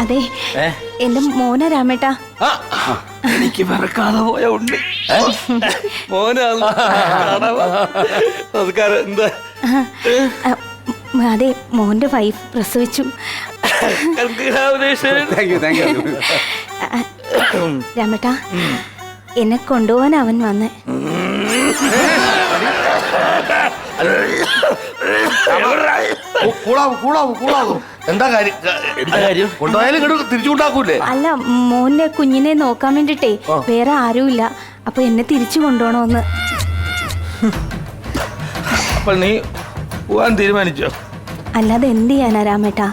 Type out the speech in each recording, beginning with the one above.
അതെ എന്റെ മോന രാമേട്ടാ. എനിക്ക് മറക്കാതെ പോയ ഉണ്ണി മോനാണ്. എന്താ? അതെ മോന്റെ വൈഫ് പ്രസവിച്ചു. രാമേട്ടാ എന്നെ കൊണ്ടുപോവാൻ അവൻ വന്നേ. എന്താ കാര്യം? കൊണ്ടുപോയാലും തിരിച്ചു കൊണ്ടാക്കൂലേ? അല്ല മോന്റെ കുഞ്ഞിനെ നോക്കാൻ വേണ്ടിട്ടേ വേറെ ആരുമില്ല, അപ്പൊ എന്നെ തിരിച്ചു കൊണ്ടുപോണോന്ന്. അപ്പോൾ നീ പോവാൻ തീരുമാനിച്ചോ? അല്ലാതെ എന്ത് ചെയ്യാനാ രാമേട്ടാ,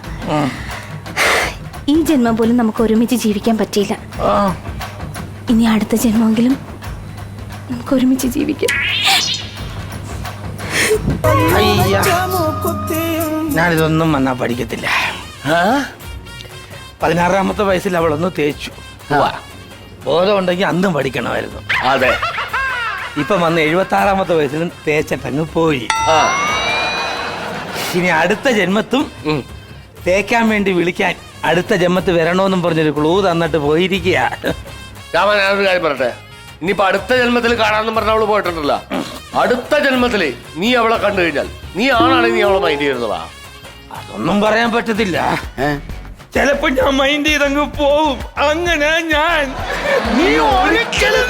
ഈ ജന്മം പോലും നമുക്ക് ഒരുമിച്ച് ജീവിക്കാൻ പറ്റിയില്ല. ഇനി അടുത്ത ജന്മമെങ്കിലും നമുക്ക് ഒരുമിച്ച് ജീവിക്കാം. ഞാനിതൊന്നും വന്നാ പഠിക്കത്തില്ല. 16-ാമത്തെ വയസ്സിൽ അവളൊന്ന് തേച്ചു. ബോധമുണ്ടെങ്കിൽ അന്നും പഠിക്കണമായിരുന്നു. അതെ. ഇപ്പം വന്ന് 76-ാമത്തെ വയസ്സിലും തേച്ചിട്ടങ്ങ് പോയി. ഇനി അടുത്ത ജന്മത്തും തേക്കാൻ വേണ്ടി വിളിക്കാൻ അടുത്ത ജന്മത്ത് വരണോന്നും പറഞ്ഞൊരു ക്ലൂ തന്നിട്ട് പോയിരിക്കുക. രാമൻ, ഞാനൊരു കാര്യം പറയട്ടെ. ഇനിയിപ്പോ അടുത്ത ജന്മത്തിൽ കാണാന്ന് പറഞ്ഞ അവള് പോയിട്ടുണ്ടല്ലോ. അടുത്ത ജന്മത്തില് നീ അവളെ കണ്ടു കഴിഞ്ഞാൽ നീ ആണാണെങ്കിൽ നീ അവളെ മൈൻഡ് ചെയ്യുന്നതാ. അതൊന്നും പറയാൻ പറ്റത്തില്ല. ചിലപ്പോ ഞാൻ മൈൻഡ് ചെയ്തങ്ങ് പോവും. അങ്ങനെ ഞാൻ നീ ഒരിക്കലും